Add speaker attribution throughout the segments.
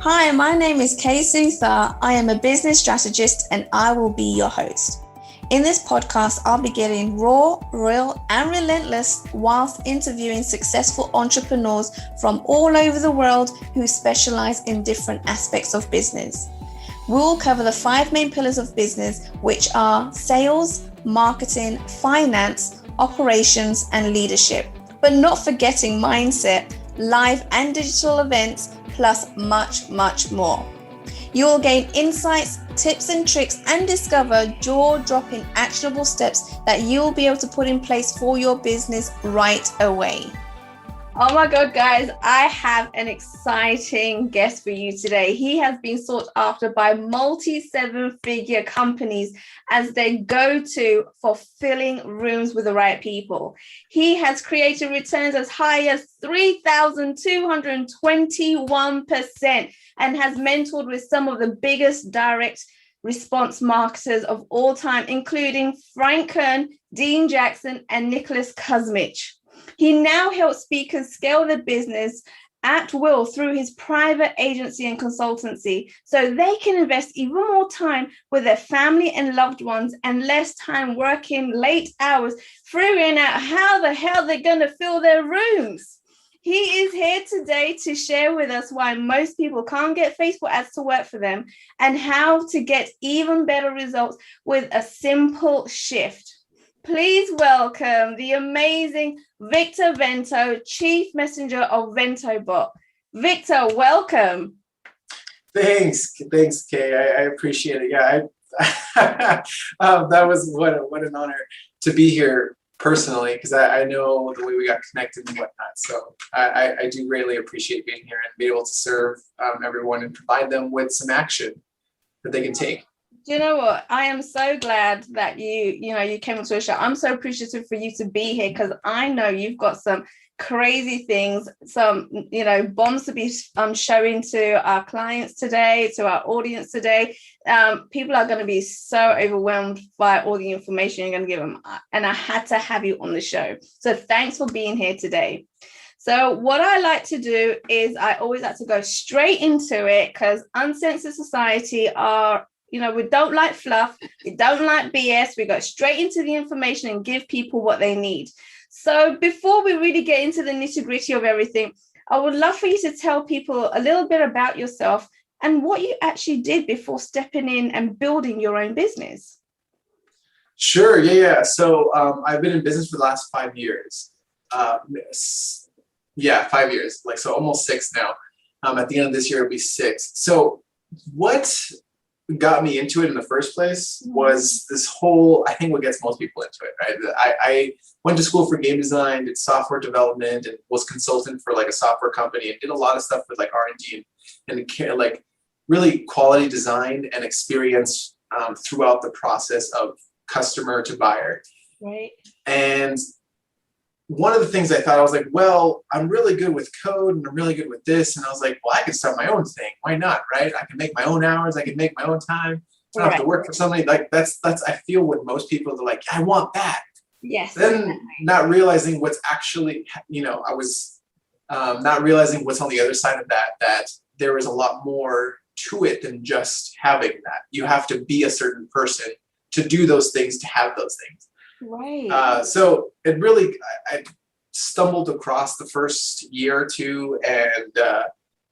Speaker 1: Hi, my name is Kay Sutha. I am a business strategist and I will be your host. In this podcast, I'll be getting raw, real, and relentless whilst interviewing successful entrepreneurs from all over the world who specialize in different aspects of business. We will cover the 5 main pillars of business, which are sales, marketing, finance, operations, and leadership, but not forgetting mindset, live and digital events, plus much, much more. You will gain insights, tips and tricks, and discover jaw-dropping actionable steps that you will be able to put in place for your business right away. Oh my God, guys, I have an exciting guest for you today. He has been sought after by multi-7-figure companies as they go-to for filling rooms with the right people. He has created returns as high as 3,221% and has mentored with some of the biggest direct response marketers of all time, including Frank Kern, Dean Jackson, and Nicholas Kuzmich. He now helps speakers scale their business at will through his private agency and consultancy so they can invest even more time with their family and loved ones and less time working late hours, figuring out how the hell they're going to fill their rooms. He is here today to share with us why most people can't get Facebook ads to work for them and how to get even better results with a simple shift. Please welcome the amazing Victor Vento, Chief Messenger of Ventobot. Victor, welcome.
Speaker 2: Thanks, Kay. I appreciate it. Yeah, that was what an honor to be here personally, because I know the way we got connected and whatnot. So I do greatly appreciate being here and be able to serve everyone and provide them with some action that they can take.
Speaker 1: Do you know what? I am so glad that you came onto a show. I'm so appreciative for you to be here because I know you've got some crazy things, some, bombs to be showing to our clients today, to our audience today. People are going to be so overwhelmed by all the information you're going to give them. And I had to have you on the show. So thanks for being here today. So what I like to do is I always like to go straight into it because uncensored society are, we don't like fluff. We don't like BS. We go straight into the information and give people what they need. So before we really get into the nitty-gritty of everything, I would love for you to tell people a little bit about yourself and what you actually did before stepping in and building your own business.
Speaker 2: Sure. Yeah. So I've been in business for the last 5 years. 5 years, so almost 6 now. At the end of this year, it'll be 6. So what got me into it in the first place was this whole, I think what gets most people into it, right? I went to school for game design, did software development, and was consultant for a software company and did a lot of stuff with R&D and really quality design and experience throughout the process of customer to buyer.
Speaker 1: Right.
Speaker 2: And one of the things I thought, I was like, well, I'm really good with code and I'm really good with this. And I was like, well, I can start my own thing. Why not? Right. I can make my own hours. I can make my own time. I don't have to work for somebody. That's, I feel what most people are like, I want that.
Speaker 1: Yes.
Speaker 2: Then not realizing what's actually, I was not realizing what's on the other side of that there is a lot more to it than just having that. You have to be a certain person to do those things, to have those things.
Speaker 1: Right.
Speaker 2: So it really, I stumbled across the first year or two and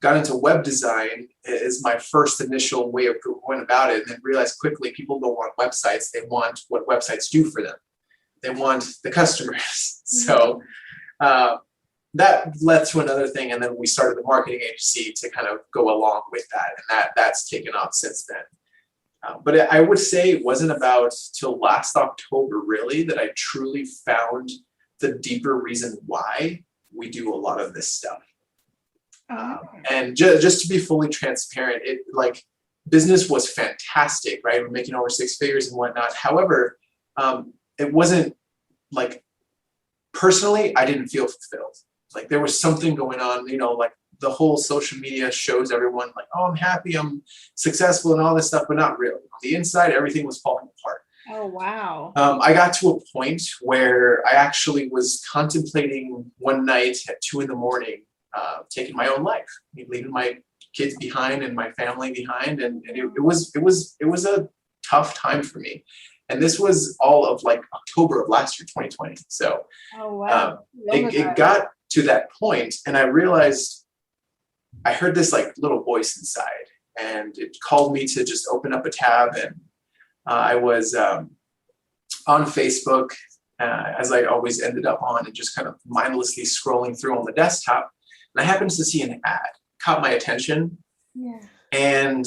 Speaker 2: got into web design as my first initial way of going about it, and then realized quickly people don't want websites. They want what websites do for them. They want the customers. So that led to another thing. And then we started the marketing agency to kind of go along with that. And that's taken off since then. But I would say it wasn't about till last October, really, that I truly found the deeper reason why we do a lot of this stuff. And just to be fully transparent, business was fantastic, right? We're making over 6 figures and whatnot. However, it wasn't personally, I didn't feel fulfilled. There was something going on, the whole social media shows everyone oh, I'm happy, I'm successful and all this stuff, but not really. On the inside, everything was falling apart.
Speaker 1: Oh, wow.
Speaker 2: I got to a point where I actually was contemplating one night at 2 a.m, taking my own life, leaving my kids behind and my family behind. And it was a tough time for me. And this was all of like October of last year, 2020. So
Speaker 1: Oh, wow.
Speaker 2: it got to that point, and I realized I heard this like little voice inside, and it called me to just open up a tab. And I was on Facebook, as I always ended up on, and just kind of mindlessly scrolling through on the desktop. And I happened to see an ad, caught my attention.
Speaker 1: Yeah.
Speaker 2: And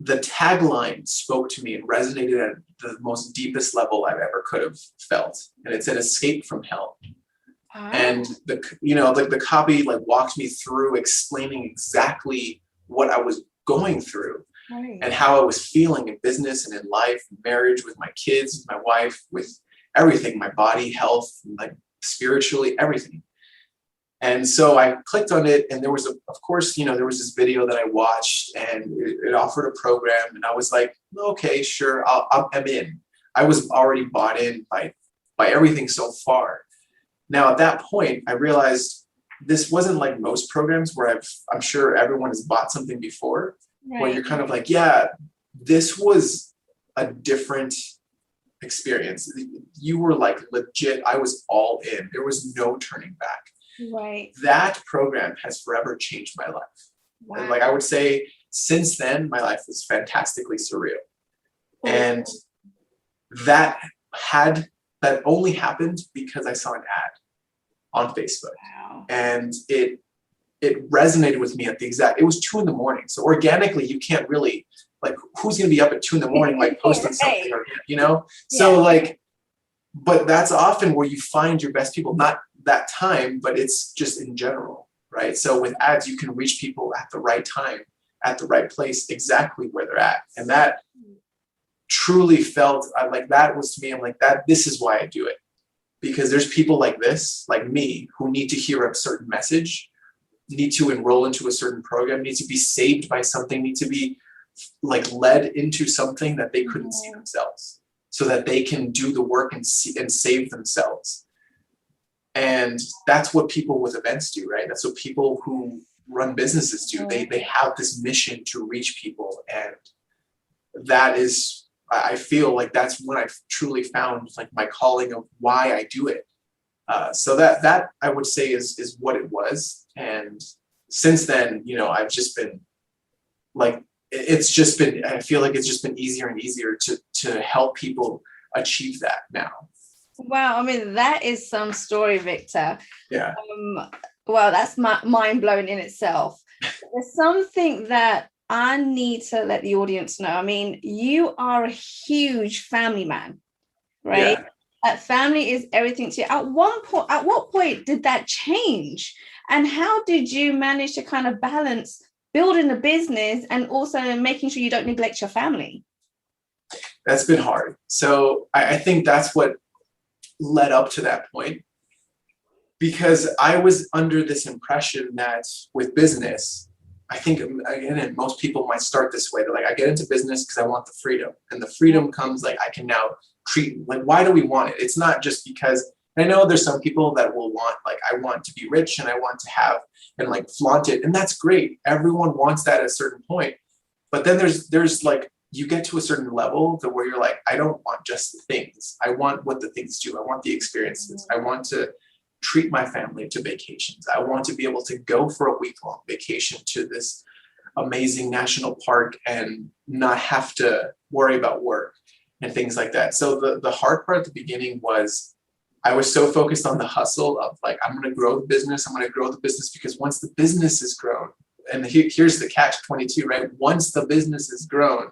Speaker 2: the tagline spoke to me and resonated at the most deepest level I've ever could have felt. And it said, "Escape from hell." And the copy like walked me through explaining exactly what I was going through,
Speaker 1: right,
Speaker 2: and how I was feeling in business and in life, in marriage, with my kids, my wife, with everything, my body, health, like spiritually, everything. And so I clicked on it, and there was of course, there was this video that I watched, and it offered a program, and I was like, okay, sure, I'm in. I was already bought in by everything so far. Now, at that point, I realized this wasn't like most programs where I'm sure everyone has bought something before, where you're kind of like, yeah, this was a different experience. You were like legit, I was all in. There was no turning back.
Speaker 1: Right.
Speaker 2: That program has forever changed my life.
Speaker 1: Wow.
Speaker 2: And like I would say, since then, my life was fantastically surreal. And that only happened because I saw an ad on Facebook.
Speaker 1: Wow.
Speaker 2: And it resonated with me it was 2 a.m. So organically, you can't really, like, who's going to be up at 2 a.m, like posting something, So like, but that's often where you find your best people, not that time, but it's just in general, right? So with ads, you can reach people at the right time, at the right place, exactly where they're at. And that truly felt like that was to me, I'm like, this is why I do it. Because there's people like this, like me, who need to hear a certain message, need to enroll into a certain program, need to be saved by something, need to be like led into something that they couldn't see themselves, so that they can do the work and save themselves. And that's what people with events do, right? That's what people who run businesses do. They have this mission to reach people. And that is, I feel like that's when I truly found like my calling of why I do it. So that I would say is what it was. And since then, I've just been like, I feel like it's just been easier and easier to help people achieve that now.
Speaker 1: Wow. I mean, that is some story, Victor.
Speaker 2: Yeah.
Speaker 1: Well, that's mind blowing in itself. There's something that I need to let the audience know. I mean, you are a huge family man, right?
Speaker 2: Yeah.
Speaker 1: That family is everything to you. At what point did that change? And how did you manage to kind of balance building a business and also making sure you don't neglect your family?
Speaker 2: That's been hard. So I think that's what led up to that point, because I was under this impression that with business, I think, again, most people might start this way. They're like, I get into business because I want the freedom. And the freedom comes like, I can now treat, like, why do we want it? It's not just because, I know there's some people that will want, like, I want to be rich and I want to have and like flaunt it. And that's great. Everyone wants that at a certain point. But then there's like, you get to a certain level where you're like, I don't want just the things. I want what the things do. I want the experiences. I want to treat my family to vacations. I want to be able to go for a week-long vacation to this amazing national park and not have to worry about work and things like that. So the hard part at the beginning was I was so focused on the hustle of like, I'm going to grow the business. I'm going to grow the business, because once the business is grown, and here's the catch-22, right? Once the business is grown,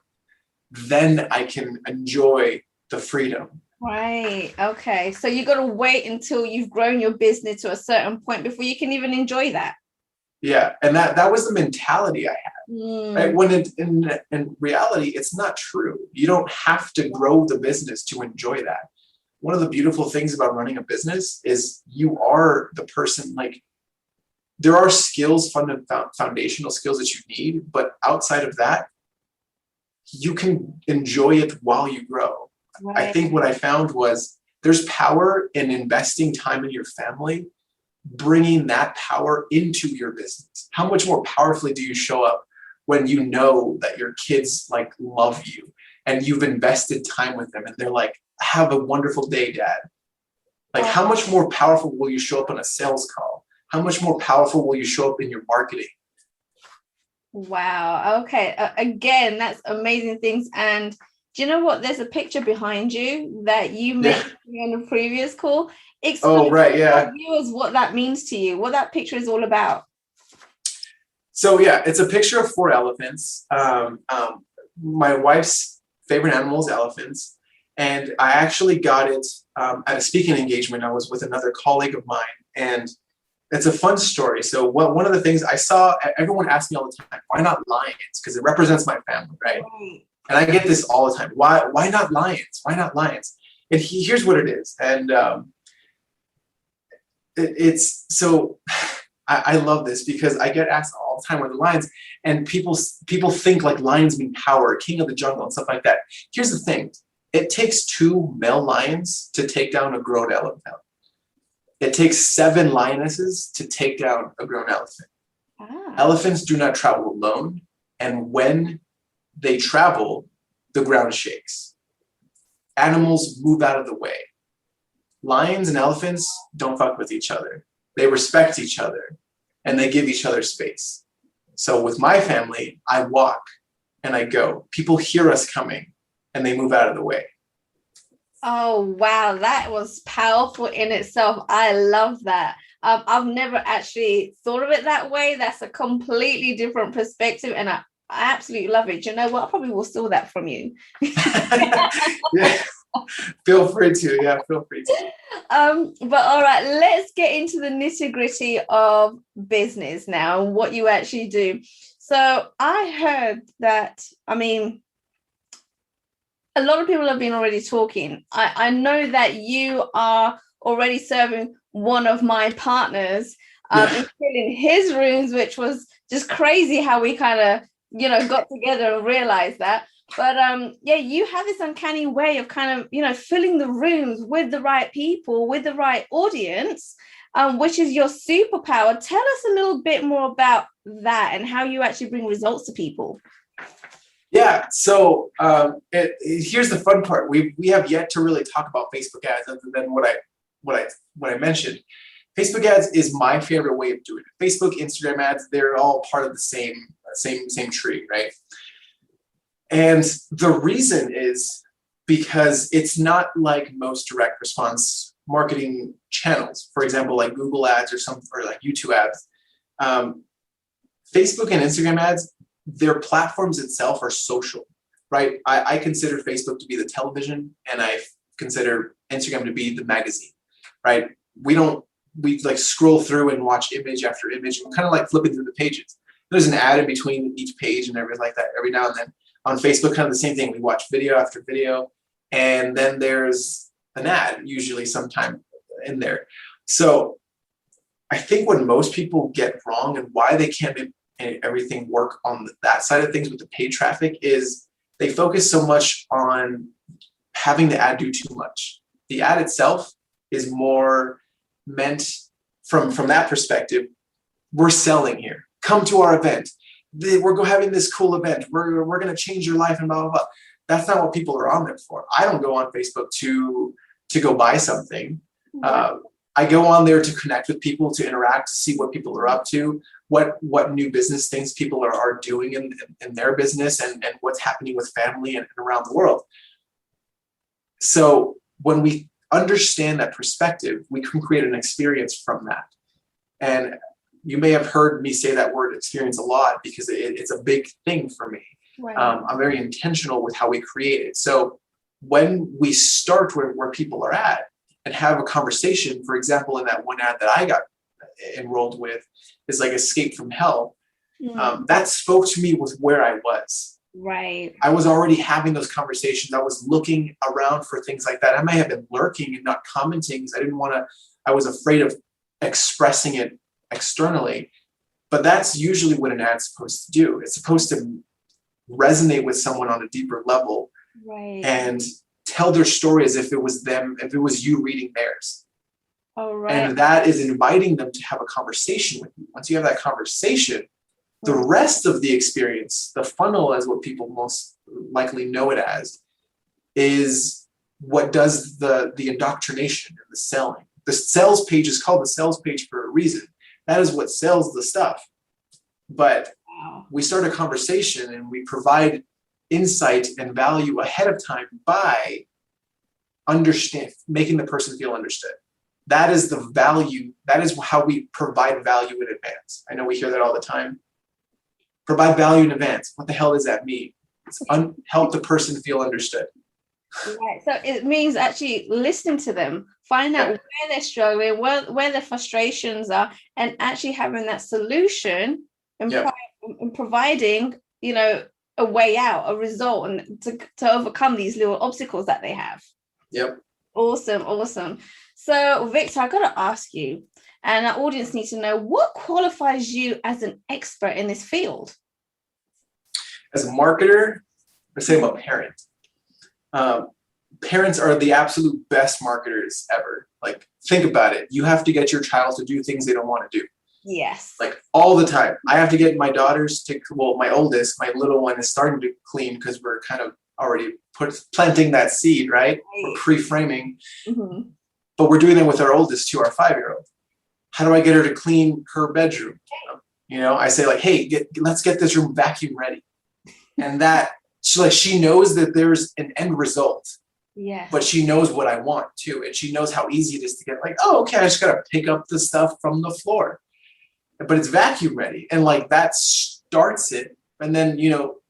Speaker 2: then I can enjoy the freedom.
Speaker 1: Right. Okay. So you got to wait until you've grown your business to a certain point before you can even enjoy that.
Speaker 2: Yeah. And that was the mentality I had. Right? When in reality, it's not true. You don't have to grow the business to enjoy that. One of the beautiful things about running a business is you are the person, like, there are skills, foundational skills that you need, but outside of that, you can enjoy it while you grow. Right. I think what I found was there's power in investing time in your family bringing that power into your business? How much more powerfully do you show up when you know that your kids like love you and you've invested time with them and they're like, have a wonderful day, Dad? Like, how much more powerful will you show up on a sales call? How much more powerful will you show up in your marketing?
Speaker 1: Wow. Okay. Again, that's amazing things. And do you know what? There's a picture behind you that you mentioned on the previous call. Explain to our viewers what that means to you, what that picture is all about.
Speaker 2: So yeah, it's a picture of 4 elephants. My wife's favorite animal is elephants. And I actually got it at a speaking engagement. I was with another colleague of mine, and it's a fun story. So one of the things I saw, everyone asks me all the time, why not lions? Because it represents my family, right? And I get this all the time. Why not lions? Why not lions? And here's what it is. And it's so I love this because I get asked all the time, where the lions, and people think like lions mean power, king of the jungle and stuff like that. Here's the thing. It takes 2 male lions to take down a grown elephant. It takes 7 lionesses to take down a grown elephant. Elephants do not travel alone. And when they travel, the ground shakes. Animals move out of the way. Lions and elephants don't fuck with each other. They respect each other and they give each other space. So with my family, I walk and I go. People hear us coming and they move out of the way.
Speaker 1: Oh, wow. That was powerful in itself. I love that. I've never actually thought of it that way. That's a completely different perspective. And I absolutely love it. Do you know what? I probably will steal that from you.
Speaker 2: Yeah. Feel free to. Yeah, feel free to.
Speaker 1: But all right, let's get into the nitty-gritty of business now and what you actually do. So I heard that, a lot of people have been already talking. I know that you are already serving one of my partners in his rooms, which was just crazy how we kind of, got together and realized that. But you have this uncanny way of kind of, filling the rooms with the right people, with the right audience, which is your superpower. Tell us a little bit more about that and how you actually bring results to people.
Speaker 2: Yeah, so here's the fun part. We have yet to really talk about Facebook ads other than what I mentioned. Facebook ads is my favorite way of doing it. Facebook, Instagram ads, they're all part of the same tree, right? And the reason is because it's not like most direct response marketing channels. For example, like Google ads or like YouTube ads. Facebook and Instagram ads, their platforms itself are social, right? I consider Facebook to be the television, and I consider Instagram to be the magazine, right? We like scroll through and watch image after image, kind of like flipping through the pages. There's an ad in between each page and everything like that every now and then. On Facebook, kind of the same thing. We watch video after video, and then there's an ad usually sometime in there. So I think what most people get wrong and why they can't make everything work on that side of things with the paid traffic is they focus so much on having the ad do too much. The ad itself is more meant from that perspective. We're selling here. Come to our event. We're having this cool event. We're going to change your life and blah, blah, blah. That's not what people are on there for. I don't go on Facebook to go buy something. I go on there to connect with people, to interact, to see what people are up to, what new business things people are doing in their business, and what's happening with family and around the world. So when we understand that perspective, we can create an experience from that. And you may have heard me say that word experience a lot because it's a big thing for me. Right. I'm very intentional with how we create it. So when we start where people are at and have a conversation, for example, in that one ad that I got enrolled with is like Escape from Hell. That spoke to me with where I was.
Speaker 1: Right.
Speaker 2: I was already having those conversations. I was looking around for things like that. I may have been lurking and not commenting because I was afraid of expressing it externally, but that's usually what an ad's supposed to do. It's supposed to resonate with someone on a deeper level,
Speaker 1: right,
Speaker 2: and tell their story as if it was them, if it was you reading theirs.
Speaker 1: All right.
Speaker 2: And that is inviting them to have a conversation with you. Once you have that conversation, the rest of the experience, the funnel, as what people most likely know it as, is what does the indoctrination and the selling. The sales page is called the sales page for a reason. That is what sells the stuff. But we start a conversation and we provide insight and value ahead of time by making the person feel understood. That is the value. That is how we provide value in advance. I know we hear that all the time. Provide value in advance. What the hell does that mean? It's help the person feel understood.
Speaker 1: Right. So it means actually listening to them, find out where they're struggling, where their frustrations are, and actually having that solution and, and providing, a way out, a result, and to overcome these little obstacles that they have.
Speaker 2: Yep.
Speaker 1: Awesome. So, Victor, I got to ask you, and our audience needs to know, what qualifies you as an expert in this field?
Speaker 2: As a marketer, I say I'm a parent. Parents are the absolute best marketers ever. Like, think about it. You have to get your child to do things they don't want to do.
Speaker 1: Yes.
Speaker 2: Like all the time. I have to get my daughters my oldest, my little one is starting to clean because we're kind of already planting that seed, right? We're pre-framing. Mm-hmm. But we're doing that with our oldest too, our 5-year-old. How do I get her to clean her bedroom? I say like, hey, let's get this room vacuum ready. And that she knows that there's an end result.
Speaker 1: Yes.
Speaker 2: But she knows what I want too. And she knows how easy it is to get like, oh, okay, I just got to pick up the stuff from the floor. But it's vacuum ready. And like that starts it. And then,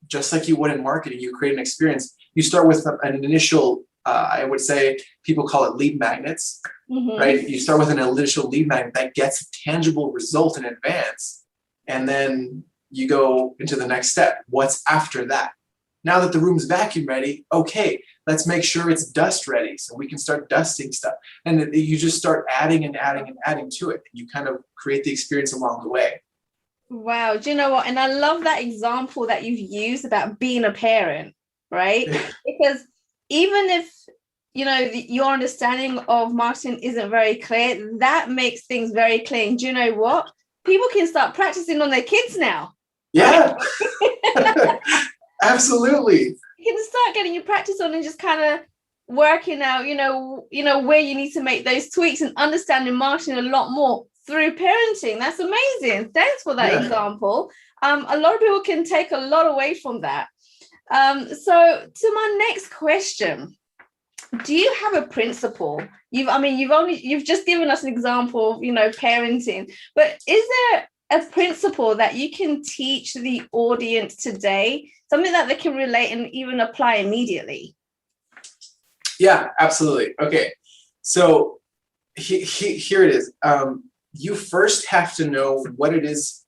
Speaker 2: just like you would in marketing, you create an experience. You start with an initial, I would say people call it lead magnets, right? You start with an initial lead magnet that gets a tangible result in advance. And then you go into the next step. What's after that? Now that the room's vacuum ready, okay, let's make sure it's dust ready so we can start dusting stuff. And you just start adding and adding and adding to it. You kind of create the experience along the way.
Speaker 1: Wow. Do you know what? And I love that example that you've used about being a parent, right? Because even if, your understanding of marketing isn't very clear, that makes things very clear. And do you know what? People can start practicing on their kids now.
Speaker 2: Yeah. Absolutely.
Speaker 1: You can start getting your practice on and just kind of working out, where you need to make those tweaks and understanding marketing a lot more through parenting. That's amazing. Thanks for that example. A lot of people can take a lot away from that. So to my next question, do you have a principle? You've just given us an example of, parenting, but is there a principle that you can teach the audience today, something that they can relate and even apply immediately?
Speaker 2: Yeah, absolutely. Okay. So here it is. You first have to know what it is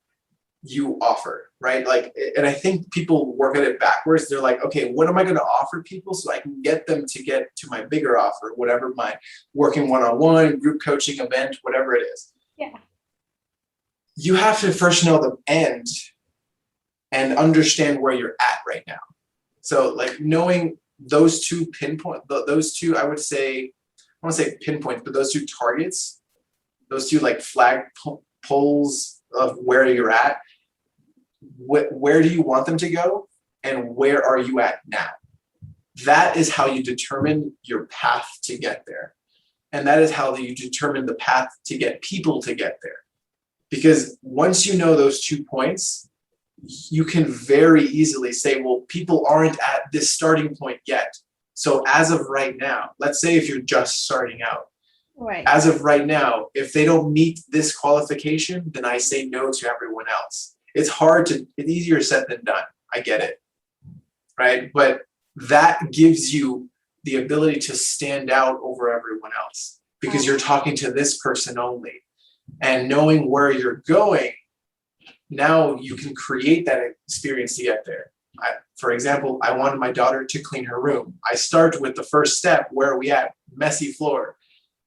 Speaker 2: you offer, right? Like, and I think people work at it backwards. They're like, okay, what am I going to offer people so I can get them to get to my bigger offer, whatever my working one-on-one, group coaching event, whatever it is.
Speaker 1: Yeah.
Speaker 2: You have to first know the end and understand where you're at right now. So like knowing those two I want to say pinpoints, but those two targets, those two like flag poles of where you're at, where do you want them to go and where are you at now? That is how you determine your path to get there. And that is how you determine the path to get people to get there. Because once you know those 2 points, you can very easily say, well, people aren't at this starting point yet. So as of right now, let's say if you're just starting out,
Speaker 1: right.
Speaker 2: As of right now, if they don't meet this qualification, then I say no to everyone else. It's easier said than done. I get it. Right. But that gives you the ability to stand out over everyone else because you're talking to this person only. And knowing where you're going, now you can create that experience to get there. For example, I wanted my daughter to clean her room. I start with the first step. Where are we at? Messy floor.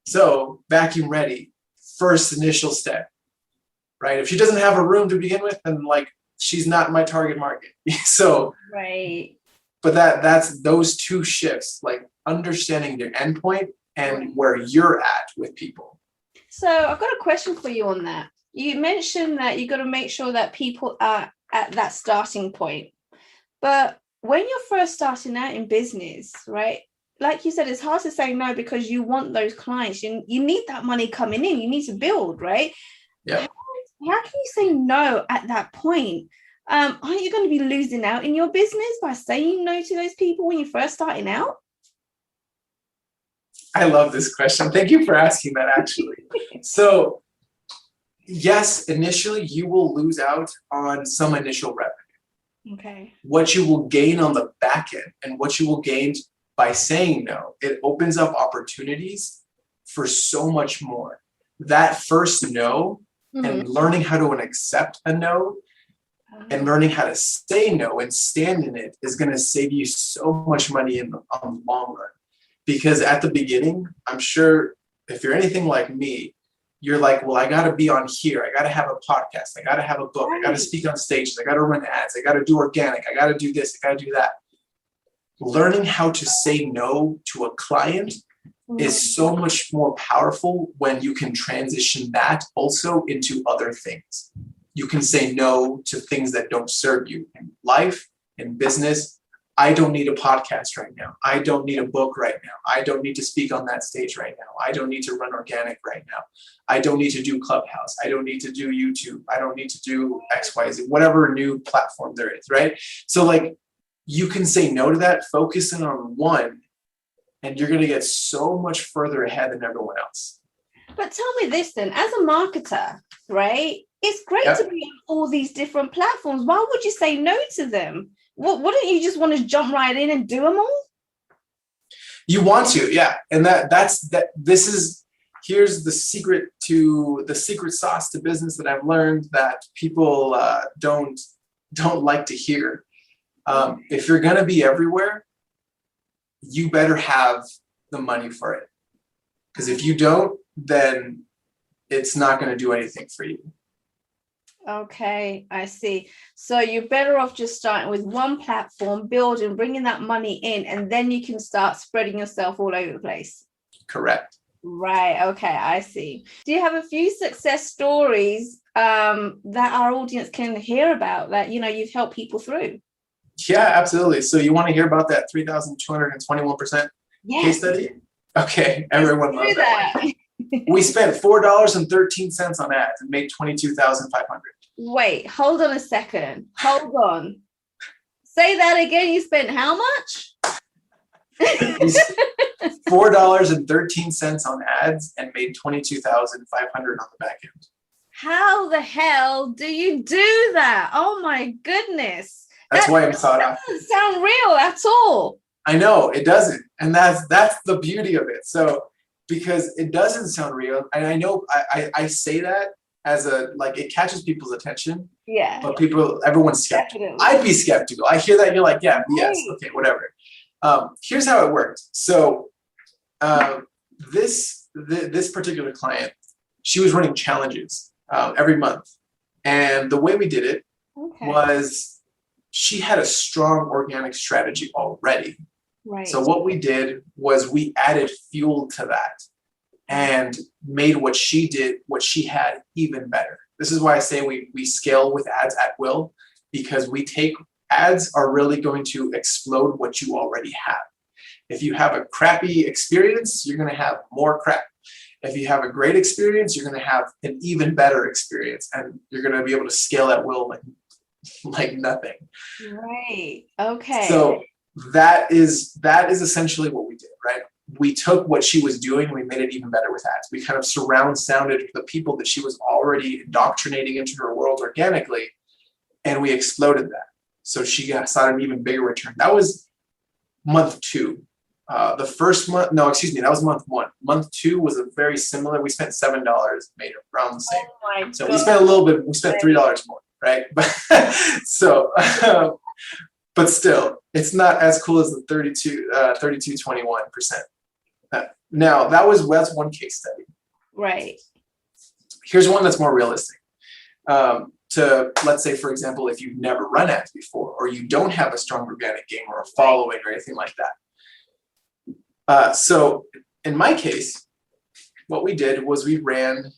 Speaker 2: So vacuum ready, first initial step, right? If she doesn't have a room to begin with, then like she's not my target market. So,
Speaker 1: right.
Speaker 2: But that's those two shifts, like understanding their endpoint and where you're at with people.
Speaker 1: So I've got a question for you on that. You mentioned that you got to make sure that people are at that starting point. But when you're first starting out in business, right? Like you said, it's hard to say no because you want those clients. You need that money coming in. You need to build, right?
Speaker 2: Yeah.
Speaker 1: How can you say no at that point? Aren't you going to be losing out in your business by saying no to those people when you're first starting out?
Speaker 2: I love this question. Thank you for asking that, actually. So, yes, initially you will lose out on some initial revenue.
Speaker 1: Okay.
Speaker 2: What you will gain on the back end and what you will gain by saying no, it opens up opportunities for so much more. That first no and learning how to accept a no and learning how to say no and stand in it is going to save you so much money on the long run. Because at the beginning, I'm sure if you're anything like me, you're like, well, I got to be on here. I got to have a podcast. I got to have a book. I got to speak on stages. I got to run ads. I got to do organic. I got to do this. I got to do that. Learning how to say no to a client is so much more powerful when you can transition that also into other things. You can say no to things that don't serve you in life, in business. I don't need a podcast right now. I don't need a book right now. I don't need to speak on that stage right now. I don't need to run organic right now. I don't need to do Clubhouse. I don't need to do YouTube. I don't need to do XYZ, whatever new platform there is, right? So like you can say no to that, focusing on one, and you're going to get so much further ahead than everyone else.
Speaker 1: But tell me this then, as a marketer, right? It's great to be on all these different platforms. Why would you say no to them? Wouldn't you just want to jump right in and do them all?
Speaker 2: You want to, yeah. And here's the secret sauce to business that I've learned that people don't like to hear. If you're going to be everywhere, you better have the money for it. Because if you don't, then it's not going to do anything for you.
Speaker 1: Okay, I see. So you're better off just starting with one platform, building, bringing that money in, and then you can start spreading yourself all over the place.
Speaker 2: Correct.
Speaker 1: Right. Okay, I see. Do you have a few success stories that our audience can hear about that, you've helped people through?
Speaker 2: Yeah, absolutely. So you want to hear about that 3,221% case study? Okay, everyone loves that. We spent $4.13 on ads and made $22,500.
Speaker 1: Wait, hold on a second. Hold on. Say that again. You spent how much?
Speaker 2: $4.13 on ads and made $22,500 on the back end.
Speaker 1: How the hell do you do that? Oh my goodness.
Speaker 2: That's why I'm sought after.
Speaker 1: That doesn't sound real at all.
Speaker 2: I know it doesn't. And that's the beauty of it. So because it doesn't sound real, and I know I say that as it catches people's attention. Yeah. But everyone's skeptical. Definitely. I'd be skeptical. I hear that and you're like, yeah, yes, okay, whatever. Here's how it worked. So this particular client, she was running challenges every month. And the way we did it was she had a strong organic strategy already. Right. So what we did was we added fuel to that and made what she had even better. This is why I say we scale with ads at will, because ads are really going to explode what you already have. If you have a crappy experience, you're going to have more crap. If you have a great experience, you're going to have an even better experience, and you're going to be able to scale at will like nothing. Right. Okay. So that is essentially what we did, right? We took what she was doing and we made it even better with ads. We kind of surround sounded the people that she was already indoctrinating into her world organically, and we exploded that. So she saw an even bigger return. That was month 2. The first month, no, excuse me, that was month 1. Month 2 was a very similar. We spent $7, made it around the same. Oh so we spent a little bit. We spent $3 more, right? But so, but still, it's not as cool as the 32.21%. Now that's one case study. Right. Here's one that's more realistic. Let's say, for example, if you've never run ads before, or you don't have a strong organic game or a following or anything like that. So in my case, what we did was we ran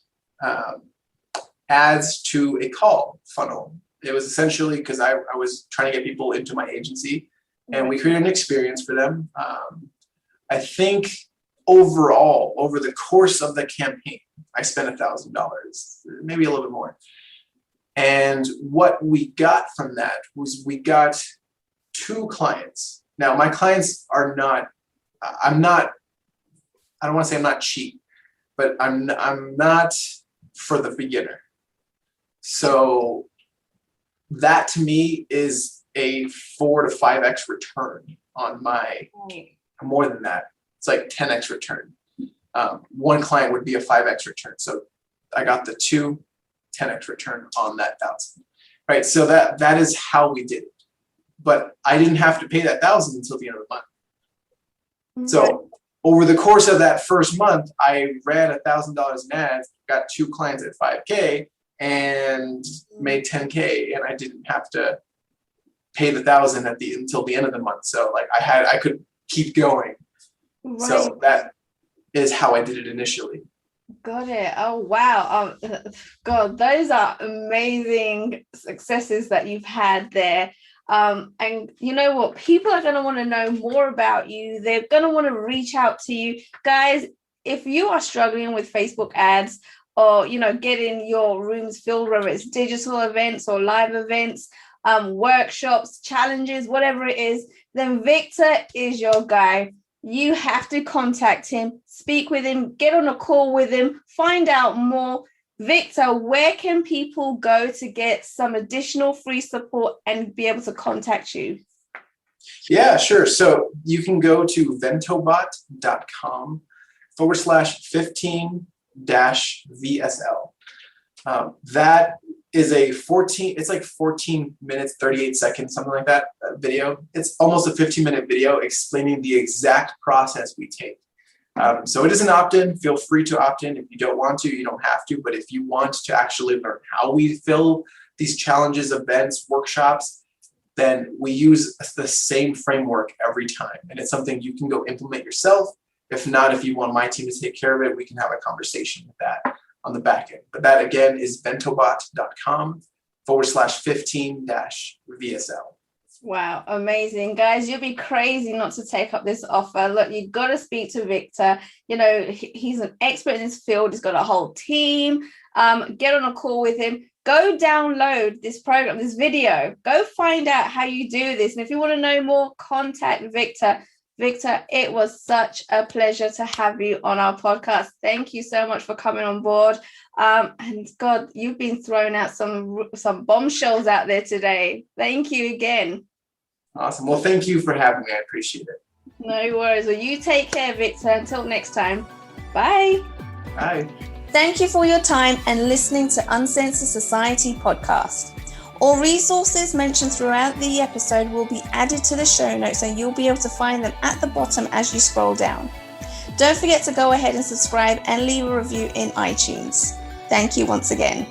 Speaker 2: ads to a call funnel. It was essentially because I was trying to get people into my agency, and we created an experience for them. I think overall, over the course of the campaign, I spent $1,000, maybe a little bit more. And what we got from that was we got 2 clients. Now, my clients are not, I don't want to say I'm not cheap, but I'm not for the beginner. So that to me is a 4 to 5x return on my, more than that. It's like 10x return. One client would be a 5x return. So I got the 10x return on that 1,000. Right. So that is how we did it. But I didn't have to pay that 1,000 until the end of the month. So over the course of that first month, I ran $1,000 in ads, got 2 clients at $5K, and made $10K, and I didn't have to pay the 1,000 until the end of the month. So like I could keep going. Right. So that is how I did it initially.
Speaker 1: Got it. Oh, wow. God, those are amazing successes that you've had there. And you know what? People are going to want to know more about you. They're going to want to reach out to you. Guys, if you are struggling with Facebook ads or, getting your rooms filled, whether it's digital events or live events, workshops, challenges, whatever it is, then Victor is your guy. You have to contact him, speak with him, get on a call with him, find out more. Victor, where can people go to get some additional free support and be able to contact you?
Speaker 2: Yeah, sure. So you can go to ventobot.com/15-VSL. That is it's like 14 minutes, 38 seconds, something like that video. It's almost a 15-minute video explaining the exact process we take. So it is an opt-in. Feel free to opt in. If you don't want to, you don't have to. But if you want to actually learn how we fill these challenges, events, workshops, then we use the same framework every time. And it's something you can go implement yourself. If not, if you want my team to take care of it, we can have a conversation with that on the back end. But that again is ventobot.com/15-VSL.
Speaker 1: Wow, amazing. Guys, you'll be crazy not to take up this offer. Look, you've got to speak to Victor. He's an expert in his field. He's got a whole team. Get on a call with him. Go download this program, this video. Go find out how you do this. And if you want to know more, contact Victor. Victor, it was such a pleasure to have you on our podcast. Thank you so much for coming on board. And God, you've been throwing out some bombshells out there today. Thank you again.
Speaker 2: Awesome. Well, thank you for having me. I appreciate it. No
Speaker 1: worries. Well, you take care, Victor. Until next time. Bye.
Speaker 2: Bye.
Speaker 1: Thank you for your time and listening to Uncensored Society podcast. All resources mentioned throughout the episode will be added to the show notes, and you'll be able to find them at the bottom as you scroll down. Don't forget to go ahead and subscribe and leave a review in iTunes. Thank you once again.